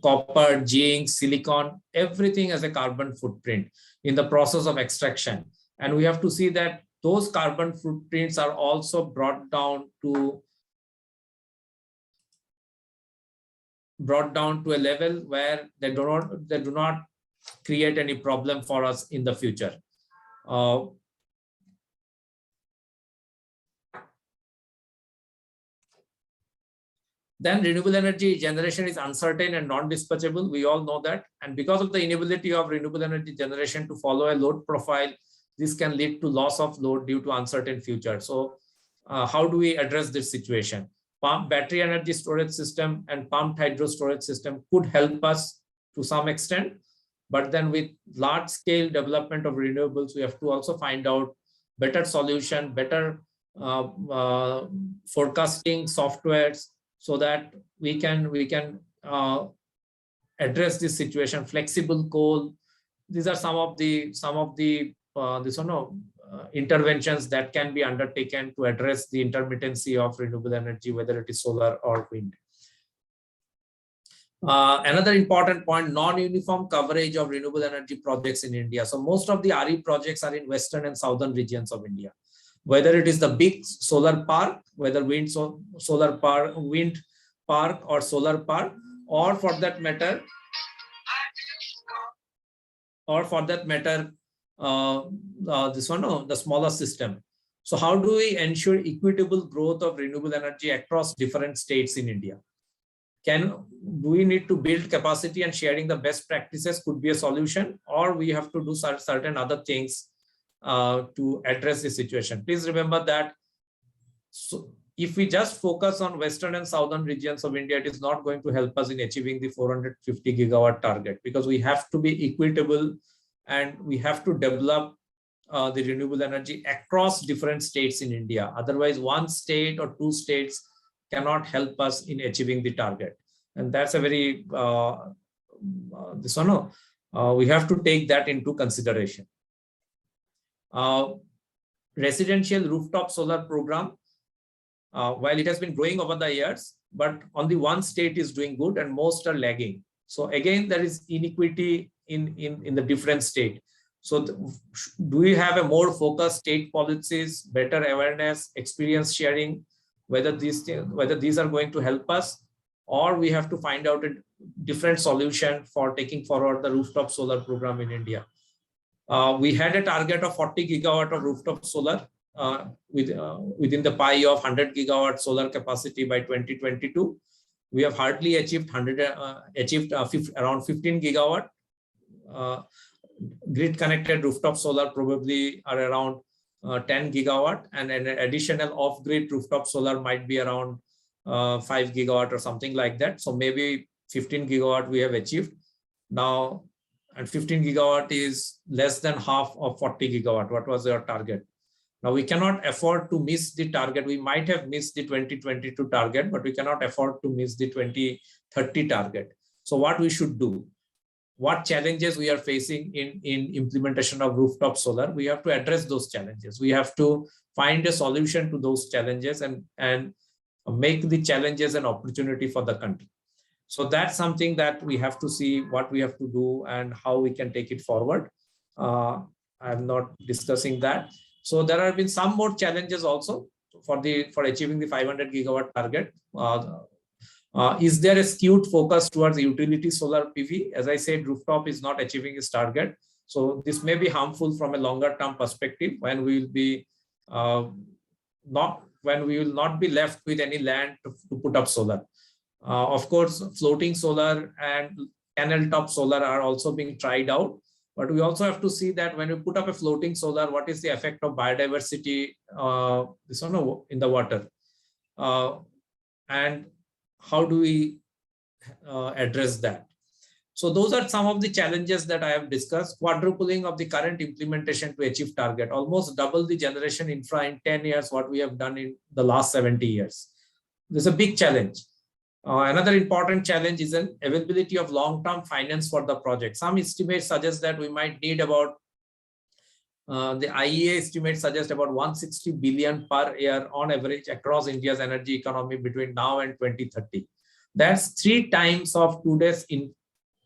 copper, zinc, silicon, everything has a carbon footprint in the process of extraction. And we have to see that those carbon footprints are also brought down to a level where they do not create any problem for us in the future. Then renewable energy generation is uncertain and non-dispatchable. We all know that. And because of the inability of renewable energy generation to follow a load profile, this can lead to loss of load due to uncertain future. So how do we address this situation? Battery energy storage system and pumped hydro storage system could help us to some extent. But then with large scale development of renewables, we have to also find out better solution, better forecasting softwares, so that we can address this situation. Flexible coal. These are some of the interventions that can be undertaken to address the intermittency of renewable energy, whether it is solar or wind. Another important point, non-uniform coverage of renewable energy projects in India. So most of the RE projects are in western and southern regions of India. Whether it is the big solar park, whether wind park or solar park, or for that matter, the smaller system. So how do we ensure equitable growth of renewable energy across different states in India? Do we need to build capacity, and sharing the best practices could be a solution, or we have to do certain other things to address the situation? Please remember that if we just focus on western and southern regions of India, it is not going to help us in achieving the 450 gigawatt target, because we have to be equitable and we have to develop the renewable energy across different states in India. Otherwise, one state or two states cannot help us in achieving the target. And that's a very, we have to take that into consideration. Residential rooftop solar program, while it has been growing over the years, but only one state is doing good and most are lagging. So again, there is inequity in the different state. So do we have a more focused state policies, better awareness, experience sharing, whether these are going to help us, or we have to find out a different solution for taking forward the rooftop solar program in India? We had a target of 40 gigawatt of rooftop solar within the pie of 100 gigawatt solar capacity by 2022. We have hardly achieved around 15 gigawatt. Grid connected rooftop solar probably are around 10 gigawatt, and an additional off-grid rooftop solar might be around 5 gigawatt or something like that. So maybe 15 gigawatt we have achieved now, and 15 gigawatt is less than half of 40 gigawatt. What was your target? Now we cannot afford to miss the target. We might have missed the 2022 target, but we cannot afford to miss the 2030 target. So what we should do? What challenges we are facing in implementation of rooftop solar? We have to address those challenges. We have to find a solution to those challenges and make the challenges an opportunity for the country. So that's something that we have to see what we have to do and how we can take it forward. I'm not discussing that. So there have been some more challenges also for achieving the 500 gigawatt target. Is there a skewed focus towards utility solar PV? As I said, rooftop is not achieving its target. So this may be harmful from a longer term perspective when we will be not be left with any land to put up solar. Of course, floating solar and canal top solar are also being tried out. But we also have to see that when we put up a floating solar, what is the effect of biodiversity in the water? And how do we address that? So those are some of the challenges that I have discussed. Quadrupling of the current implementation to achieve target, almost double the generation infra in 10 years, what we have done in the last 70 years. This is a big challenge. Another important challenge is an availability of long-term finance for the project. Some estimates suggest that we might need about, the IEA estimates suggest about 160 billion per year on average across India's energy economy between now and 2030. That's 3 times of today's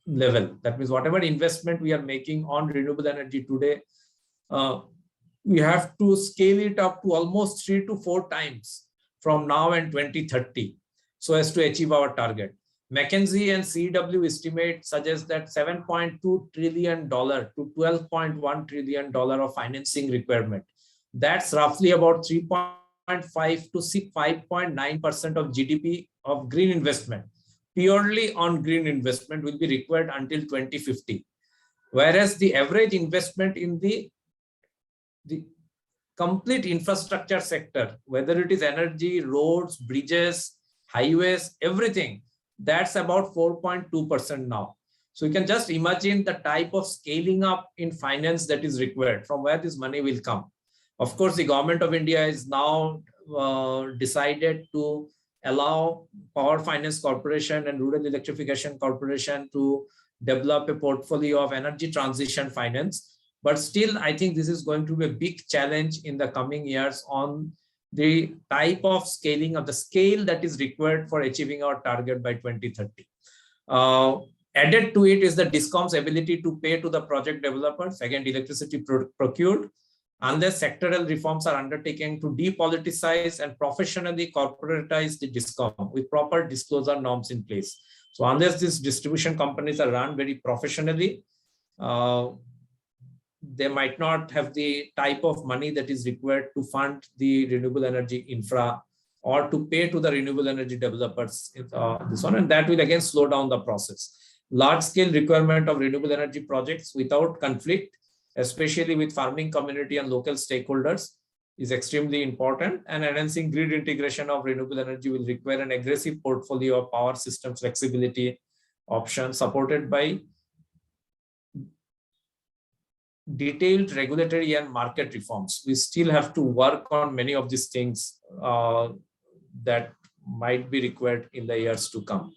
level. That means whatever investment we are making on renewable energy today, we have to scale it up to almost 3 to 4 times from now and 2030, so as to achieve our target. McKinsey and CW estimate suggest that $7.2 trillion to $12.1 trillion of financing requirement. That's roughly about 3.5 to 5.9% of GDP of green investment. Purely on green investment will be required until 2050. Whereas the average investment in the complete infrastructure sector, whether it is energy, roads, bridges, highways, everything, that's about 4.2% now. So you can just imagine the type of scaling up in finance that is required, from where this money will come. Of course, the government of India is now decided to allow Power Finance Corporation and Rural Electrification Corporation to develop a portfolio of energy transition finance. But still, I think this is going to be a big challenge in the coming years on the type of scaling of the scale that is required for achieving our target by 2030. Added to it is the DISCOM's ability to pay to the project developers, again, electricity procured, unless sectoral reforms are undertaken to depoliticize and professionally corporatize the DISCOM with proper disclosure norms in place. So unless these distribution companies are run very professionally, they might not have the type of money that is required to fund the renewable energy infra or to pay to the renewable energy developers. This one, and that will again slow down the process. Large-scale requirement of renewable energy projects without conflict, especially with farming community and local stakeholders, is extremely important. And enhancing grid integration of renewable energy will require an aggressive portfolio of power system flexibility options supported by detailed regulatory and market reforms. We still have to work on many of these things that might be required in the years to come.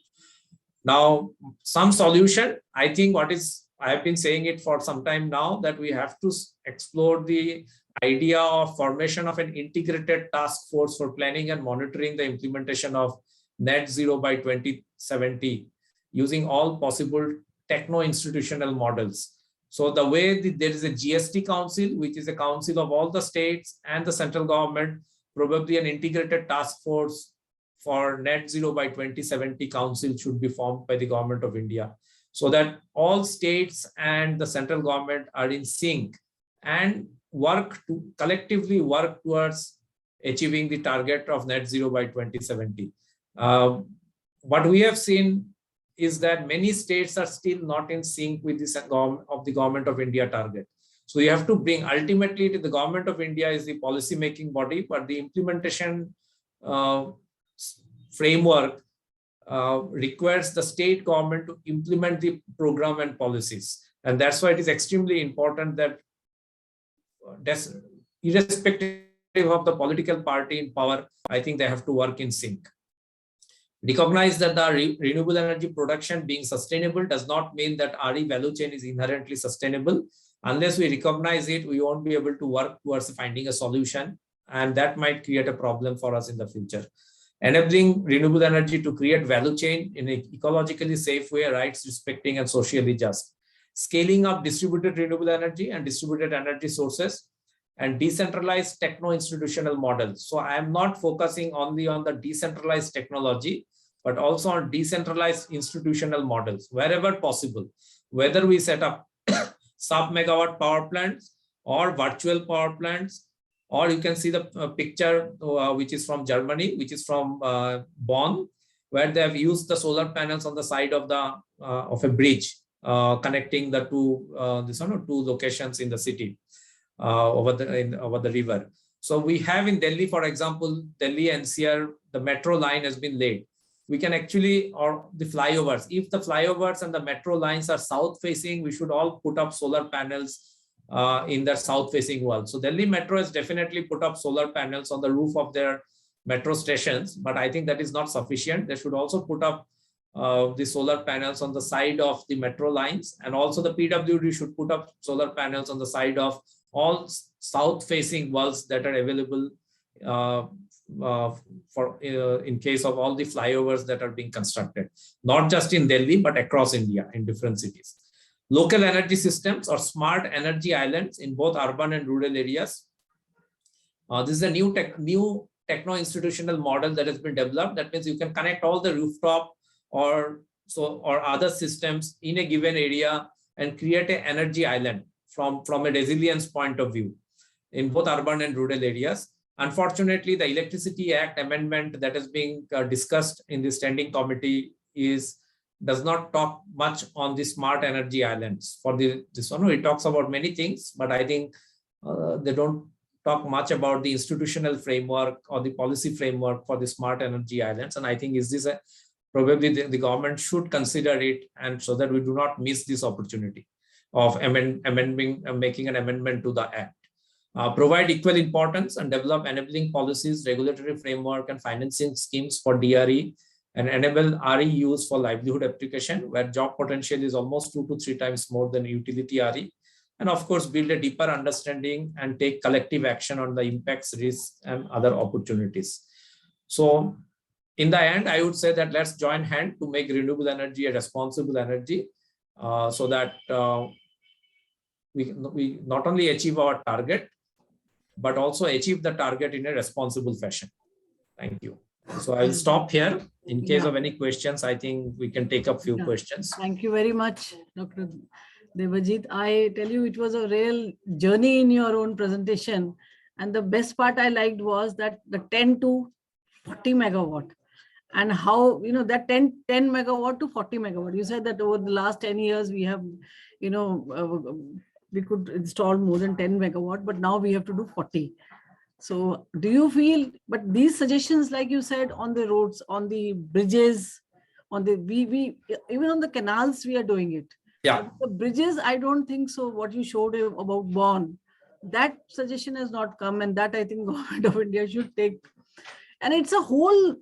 Now, some solution, I think I have been saying it for some time now, that we have to explore the idea of formation of an integrated task force for planning and monitoring the implementation of net zero by 2070, using all possible techno-institutional models. So the way there is a GST council, which is a council of all the states and the central government, probably an integrated task force for net zero by 2070 council should be formed by the government of India, so that all states and the central government are in sync and collectively work towards achieving the target of net zero by 2070. What we have seen is that many states are still not in sync with the government of India target. So you have to bring, ultimately the government of India is the policy making body, but the implementation framework requires the state government to implement the program and policies. And that's why it is extremely important that irrespective of the political party in power, I think they have to work in sync. Recognize that the renewable energy production being sustainable does not mean that RE value chain is inherently sustainable. Unless we recognize it, we won't be able to work towards finding a solution, and that might create a problem for us in the future. Enabling renewable energy to create value chain in an ecologically safe way, rights respecting and socially just. Scaling up distributed renewable energy and distributed energy sources, and decentralized techno-institutional models. So I am not focusing only on the decentralized technology, but also on decentralized institutional models wherever possible, whether we set up sub-megawatt power plants or virtual power plants, or you can see the picture which is from Germany, which is from Bonn, where they have used the solar panels on the side of a bridge connecting the two locations in the city over the river. So we have in Delhi, for example, Delhi NCR, the metro line has been laid. we can actually, or the flyovers, if the flyovers and the metro lines are south facing, we should all put up solar panels in their south facing wall. So Delhi Metro has definitely put up solar panels on the roof of their metro stations, but I think that is not sufficient. They should also put up the solar panels on the side of the metro lines, and also the PWD should put up solar panels on the side of all south facing walls that are available in case of all the flyovers that are being constructed, not just in Delhi, but across India in different cities. Local energy systems or smart energy islands in both urban and rural areas. This is a new techno-institutional model that has been developed. That means you can connect all the rooftop or other systems in a given area and create an energy island from a resilience point of view in both urban and rural areas. Unfortunately, the Electricity Act amendment that is being discussed in the standing committee does not talk much on the smart energy islands. For this one, it talks about many things, but I think they don't talk much about the institutional framework or the policy framework for the smart energy islands. And I think probably the government should consider it, and so that we do not miss this opportunity of making an amendment to the Act. Provide equal importance and develop enabling policies, regulatory framework, and financing schemes for DRE, and enable RE use for livelihood application, where job potential is almost 2 to 3 times more than utility RE. And of course, build a deeper understanding and take collective action on the impacts, risks, and other opportunities. So in the end, I would say that let's join hand to make renewable energy a responsible energy, so that we not only achieve our target, but also achieve the target in a responsible fashion. Thank you. So I will stop here. In case of any questions, I think we can take up few questions. Thank you very much, Dr. Debajit. I tell you, it was a real journey in your own presentation. And the best part I liked was that the 10 to 40 megawatt and how, that 10 megawatt to 40 megawatt. You said that over the last 10 years, we have, we could install more than 10 megawatt, but now we have to do 40. So do you feel, but these suggestions, like you said, on the roads, on the bridges, on the, even on the canals, we are doing it. Yeah. But the bridges, I don't think so. What you showed about Bonn, that suggestion has not come, and that I think government of India should take. And it's a whole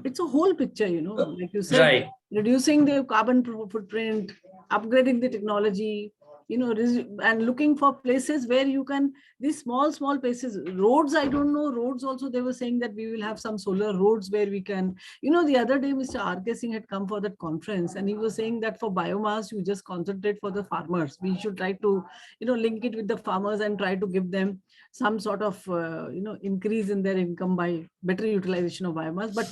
picture, like you said, right. Reducing the carbon footprint, upgrading the technology, and looking for places where you can, these small places, roads, I don't know, roads also, they were saying that we will have some solar roads where we can, the other day, Mr. R.K. Singh had come for that conference, and he was saying that for biomass, you just concentrate for the farmers. We should try to, link it with the farmers and try to give them some sort of, increase in their income by better utilization of biomass. But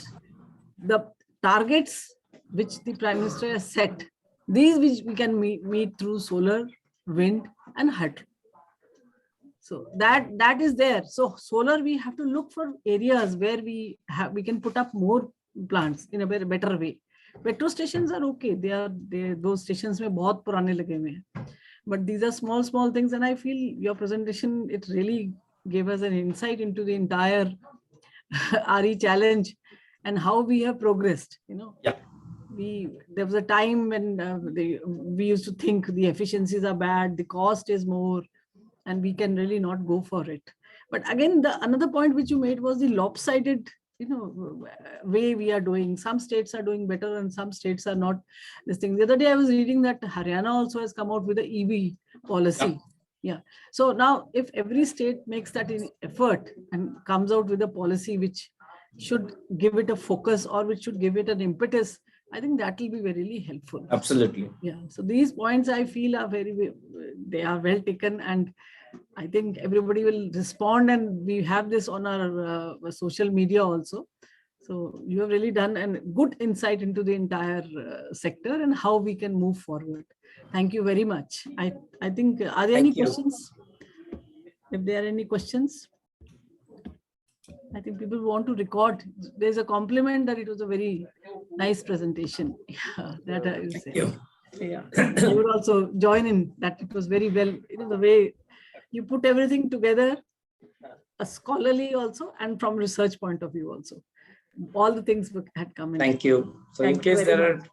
the targets which the Prime Minister has set, these which we can meet through solar, wind, and hydro. So that is there. So solar, we have to look for areas where we can put up more plants in a better way. Metro stations are okay. Those stations mein bahut purane lage hue hain. But these are small things, and I feel your presentation, it really gave us an insight into the entire RE challenge and how we have progressed. Yeah. There was a time when we used to think the efficiencies are bad, the cost is more, and we can really not go for it. But again, another point which you made was the lopsided, way we are doing. Some states are doing better and some states are not. This thing. The other day I was reading that Haryana also has come out with an EV policy. Yeah. So now, if every state makes that effort and comes out with a policy which should give it a focus or which should give it an impetus, I think that will be really helpful. Absolutely. Yeah. So these points I feel are they are well taken, and I think everybody will respond, and we have this on our social media also. So you have really done a good insight into the entire sector and how we can move forward. Thank you very much. I think, are there any questions? If there are any questions? I think people want to record. There's a compliment that it was a very nice presentation. Yeah, that I will say. Yeah, you would also join in that. It was very well, the way you put everything together, a scholarly also, and from research point of view also. all the things had come in. Thank you. So in Thank you case very there much.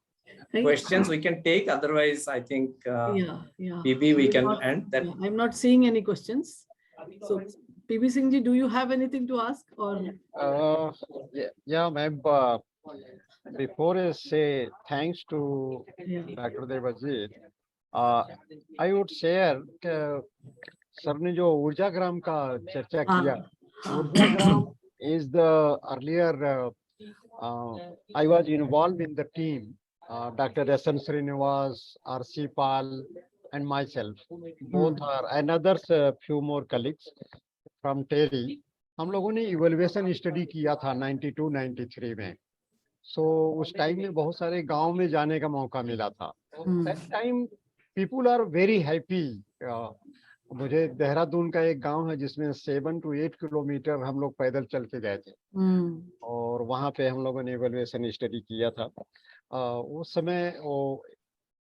are questions, we can take. Otherwise, I think Yeah. PB, we We're can not- end that. yeah, I'm not seeing any questions. So PB Singh ji, do you have anything to ask or? Yeah, ma'am. Before I say thanks to Yeah. Dr. Debajit, I would share sir ने जो ऊर्जा ग्राम का चर्चा किया, ऊर्जा ग्राम is the earlier I was involved in the team, Dr. S.N. Srinivas, R.C. Pal, and myself. Both are and others, few more colleagues from Terry. हम लोगों ने इवैल्यूएशन स्टडी किया था 92-93 में. So उस टाइम में बहुत सारे गांव में जाने का मौका मिला था. That time people are very happy. मुझे देहरादून का एक गांव है जिसमें 7 to 8 किलोमीटर हम लोग पैदल चल के गए थे और वहां पे हम लोगों ने इवैल्यूएशन स्टडी किया था. उस समय वो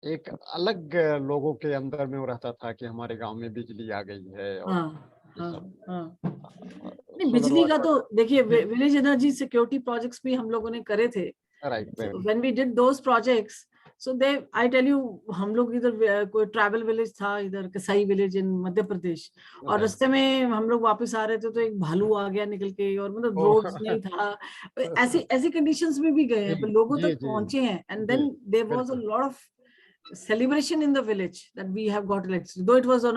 एक अलग लोगों के अंदर में वो रहता था कि हमारे गांव में बिजली आ गई है. नहीं, बिजली का तो देखिए विलेज एनर्जी सिक्योरिटी प्रोजेक्ट्स भी हम लोगों ने करे थे. When we did those projects, so they, I tell you, हम लोग इधर कोई ट्रैवल विलेज था, इधर कसाई विलेज इन मध्य प्रदेश, और रास्ते में हम लोग वापस आ रहे थे तो एक भालू आ गया निकल के, और मतलब रोड्स नहीं था. ऐसी कंडीशंस में भी गए हैं, पर लोगों तक पहुंचे हैं. And then there was a lot of celebration in the village that we have got electricity, though it was on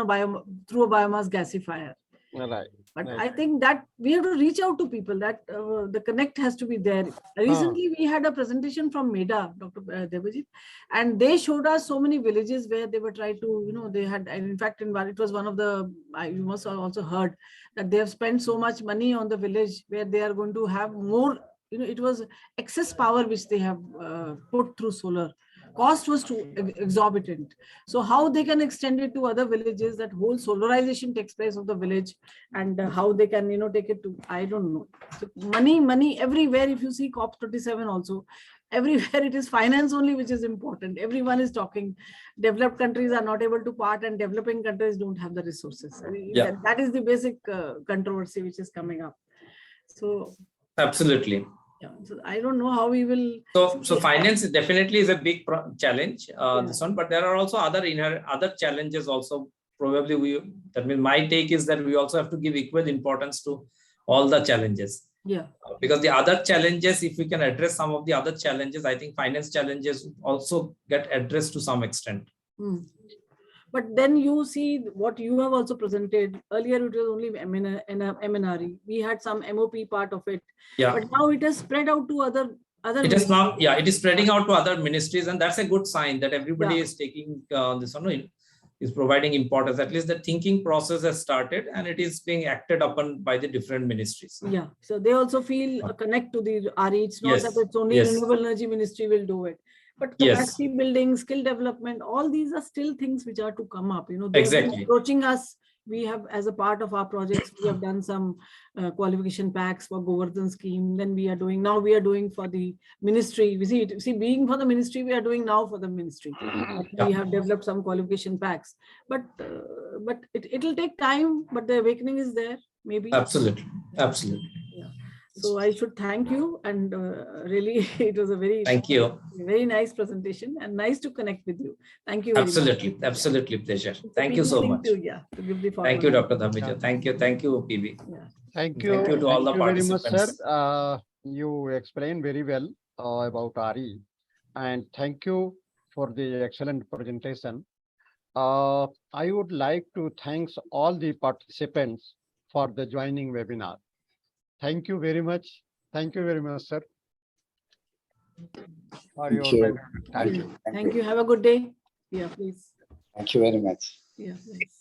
through a biomass gasifier. But I think that we have to reach out to people, that the connect has to be there. Recently, we had a presentation from MEDA, Dr. Debajit, and they showed us so many villages where they were trying to, they had, and in fact, it was one of the, you must have also heard that they have spent so much money on the village where they are going to have more, it was excess power which they have put through solar. Cost was too exorbitant. So how they can extend it to other villages, that whole solarization takes place of the village, and how they can, take it to, I don't know. So money everywhere. If you see COP27 also, everywhere it is finance only which is important. Everyone is talking. Developed countries are not able to part, and developing countries don't have the resources. That is the basic controversy which is coming up. So absolutely. Yeah, so I don't know how we will. So finance definitely is a big challenge. This one, but there are also other challenges also. Probably that means my take is that we also have to give equal importance to all the challenges. Yeah. Because the other challenges, if we can address some of the other challenges, I think finance challenges also get addressed to some extent. But then you see what you have also presented earlier. It was only MNRE. We had some MOP part of it. Yeah. But now it has spread out to other. It is now, it is spreading out to other ministries, and that's a good sign that everybody is taking this one, is providing importance. At least the thinking process has started, and it is being acted upon by the different ministries. Yeah. So they also feel a connect to the RE. It's not that it's only Renewable Energy Ministry will do it. But capacity building, skill development, all these are still things which are to come up. They have been approaching us. We have, as a part of our projects, we have done some qualification packs for Govardhan scheme. Then we are doing for the ministry. See, being for the ministry, we are doing now for the ministry. We have developed some qualification packs. But it will take time. But the awakening is there. Maybe. Absolutely. Yeah. So I should thank you, and really it was a very nice presentation, and nice to connect with you. Thank you very much. Absolutely pleasure. Thank you so much. Thank you, Dr. Dhamija. Thank you, PB. Yeah. Thank you to all the participants. Very much, sir. You explained very well about RE, and thank you for the excellent presentation. I would like to thank all the participants for the joining webinar. Thank you very much. Thank you very much, sir. Thank you. Thank you. Have a good day. Yeah, please. Thank you very much. Yeah, please.